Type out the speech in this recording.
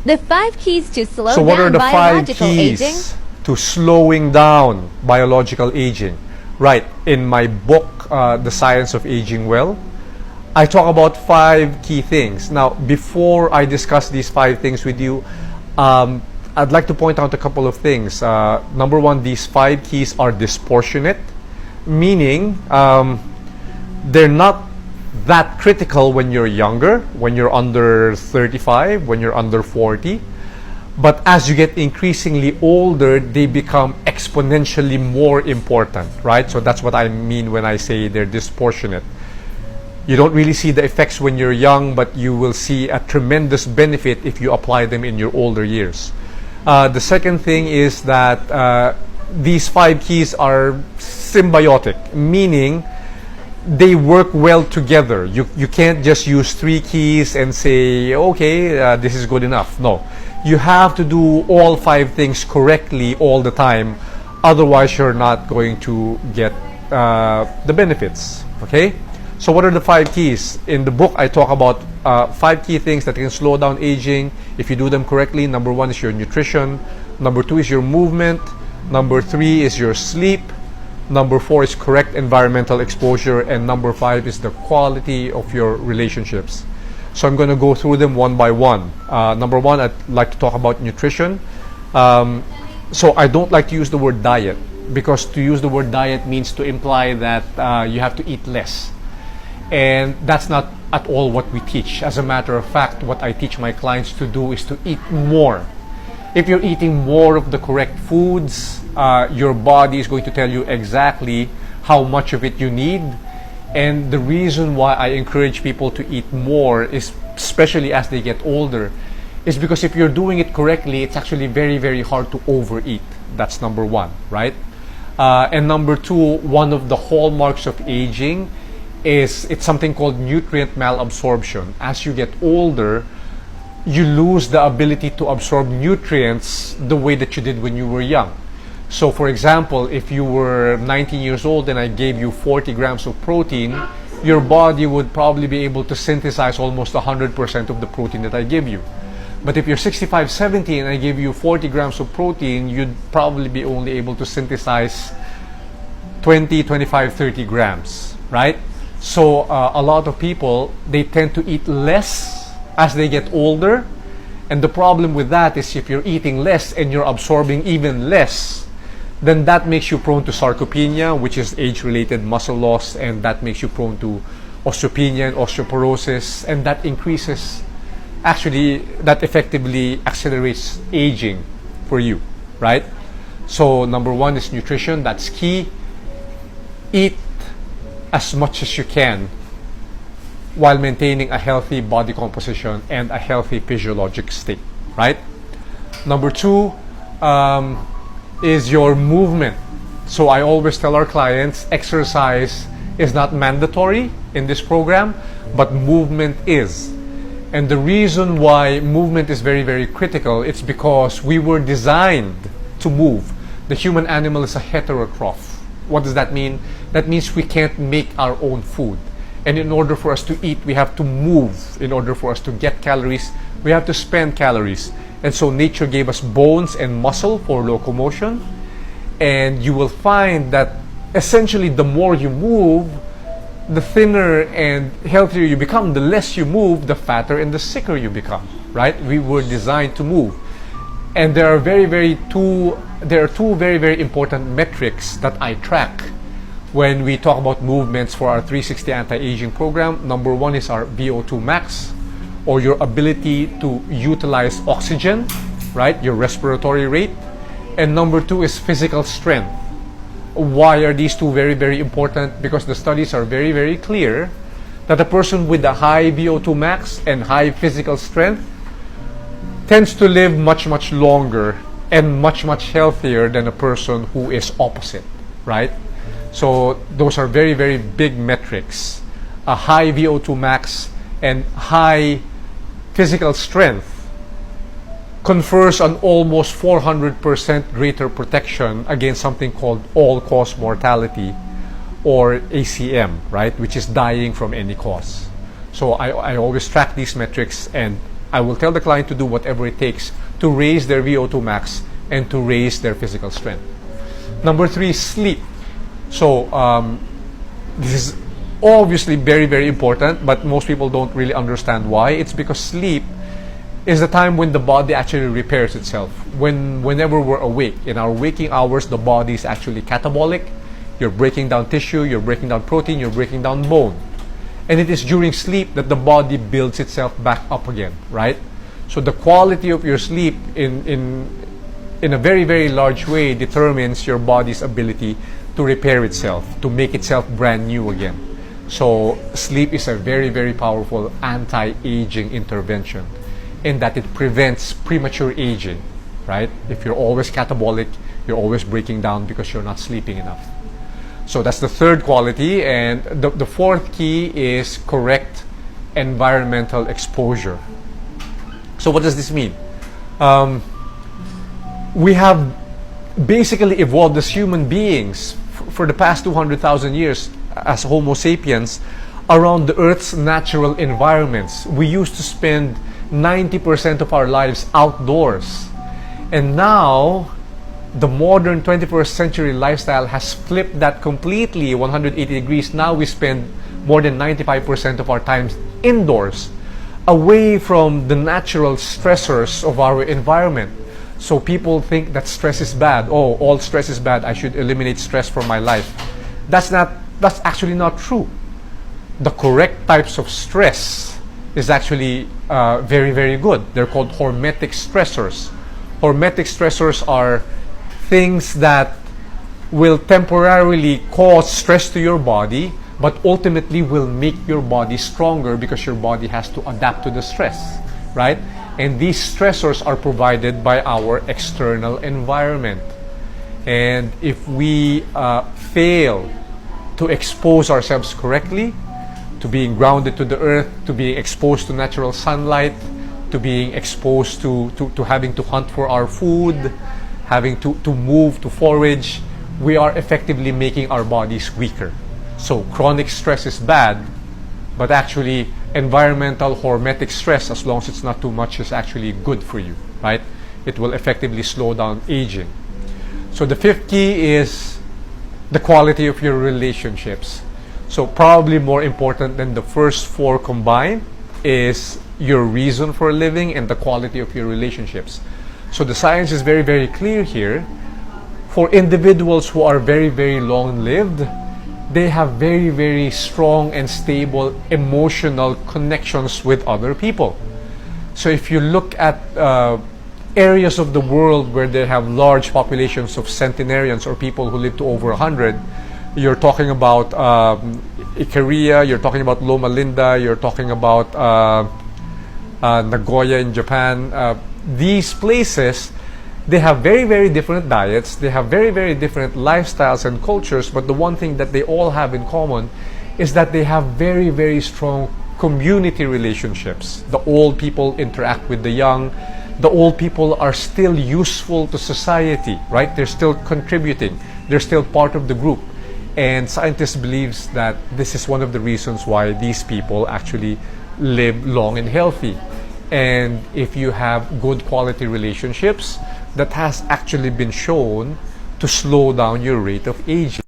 The 5 keys to slow So what are down the 5 biological keys aging. to slowing down biological aging? Right, in my book, The Science of Aging Well, I talk about 5 key things. Now, before I discuss these 5 things with you, I'd like to point out a couple of things. Number one, these 5 keys are disproportionate, meaning they're not that critical when you're younger, when you're under 35, when you're under 40. But as you get increasingly older, they become exponentially more important, right? So that's what I mean when I say they're disproportionate. You don't really see the effects when you're young, but you will see a tremendous benefit if you apply them in your older years. The second thing is that these 5 keys are symbiotic, meaning they work well together. You can't just use 3 keys and say, okay, this is good enough. No. You have to do all 5 things correctly all the time. Otherwise, you're not going to get the benefits. Okay? So what are the 5 keys? In the book, I talk about 5 key things that can slow down aging if you do them correctly. Number 1 is your nutrition. Number 2 is your movement. Number 3 is your sleep. Number 4 is correct environmental exposure. And number 5 is the quality of your relationships. So I'm going to go through them one by one. Number 1, I'd like to talk about nutrition. So I don't like to use the word diet, because to use the word diet means to imply that you have to eat less. And that's not at all what we teach. As a matter of fact, what I teach my clients to do is to eat more. If you're eating more of the correct foods, your body is going to tell you exactly how much of it you need. And the reason why I encourage people to eat more, is especially as they get older, is because if you're doing it correctly, it's actually very, very hard to overeat. That's number 1, right? And number 2, one of the hallmarks of aging is it's something called nutrient malabsorption. As you get older, you lose the ability to absorb nutrients the way that you did when you were young. So for example, if you were 19 years old and I gave you 40 grams of protein, your body would probably be able to synthesize almost 100% of the protein that I give you. But if you're 65, 70 and I give you 40 grams of protein, you'd probably be only able to synthesize 20, 25, 30 grams, right? So a lot of people, they tend to eat less as they get older. And the problem with that is if you're eating less and you're absorbing even less, then that makes you prone to sarcopenia, which is age-related muscle loss, and that makes you prone to osteopenia and osteoporosis, and that increases, actually, that effectively accelerates aging for you, right? So number 1 is nutrition. That's key. Eat as much as you can while maintaining a healthy body composition and a healthy physiologic state, right? Number 2 is your movement. So I always tell our clients, exercise is not mandatory in this program, but movement is. And the reason why movement is very, very critical, it's because we were designed to move. The human animal is a heterotroph. What does that mean? That means we can't make our own food. And in order for us to eat, we have to move. In order for us to get calories, we have to spend calories. And so nature gave us bones and muscle for locomotion. And you will find that essentially the more you move, the thinner and healthier you become. The less you move, the fatter and the sicker you become, right? We were designed to move. And there are two very, very important metrics that I track when we talk about movements for our 360 anti-aging program. Number 1 is our VO2 max, or your ability to utilize oxygen, right? Your respiratory rate. And number 2 is physical strength. Why are these two very, very important? Because the studies are very, very clear that a person with a high VO2 max and high physical strength tends to live much, much longer and much, much healthier than a person who is opposite, right? So those are very, very big metrics. A high VO2 max and high physical strength confers an almost 400% greater protection against something called all-cause mortality, or ACM, right, which is dying from any cause. So I always track these metrics, and I will tell the client to do whatever it takes to raise their VO2 max and to raise their physical strength. Number 3, sleep. So this is obviously very, very important, but most people don't really understand why. It's because sleep is the time when the body actually repairs itself. Whenever we're awake, in our waking hours, the body is actually catabolic. You're breaking down tissue, you're breaking down protein, you're breaking down bone. And it is during sleep that the body builds itself back up again, right? So the quality of your sleep in a very, very large way determines your body's ability to repair itself, to make itself brand new again. So sleep is a very, very powerful anti-aging intervention in that it prevents premature aging, right? If you're always catabolic, you're always breaking down because you're not sleeping enough. So that's the third quality. And the fourth key is correct environmental exposure. So what does this mean? We have basically evolved as human beings for the past 200,000 years as Homo sapiens around the Earth's natural environments. We used to spend 90% of our lives outdoors. And now, the modern 21st century lifestyle has flipped that completely 180 degrees. Now we spend more than 95% of our time indoors, away from the natural stressors of our environment. So people think that stress is bad. Oh, all stress is bad. I should eliminate stress from my life. That's actually not true. The correct types of stress is actually very, very good. They're called hormetic stressors. Hormetic stressors are things that will temporarily cause stress to your body, but ultimately will make your body stronger because your body has to adapt to the stress, right? And these stressors are provided by our external environment. And if we fail to expose ourselves correctly, to being grounded to the earth, to being exposed to natural sunlight, to being exposed to having to hunt for our food, having to move, to forage, we are effectively making our bodies weaker. So chronic stress is bad, but actually environmental hormetic stress, as long as it's not too much, is actually good for you, right? It will effectively slow down aging. So the fifth key is the quality of your relationships. So probably more important than the first four combined is your reason for living and the quality of your relationships. So the science is very, very clear here. For individuals who are very, very long-lived, they have very, very strong and stable emotional connections with other people. So if you look at areas of the world where they have large populations of centenarians or people who live to over 100, you're talking about Ikaria, you're talking about Loma Linda, you're talking about Nagoya in Japan. These places, they have very, very different diets, they have very, very different lifestyles and cultures, but the one thing that they all have in common is that they have very, very strong community relationships. The old people interact with the young. The old people are still useful to society, right? They're still contributing. They're still part of the group. And scientists believe that this is one of the reasons why these people actually live long and healthy. And if you have good quality relationships, that has actually been shown to slow down your rate of aging.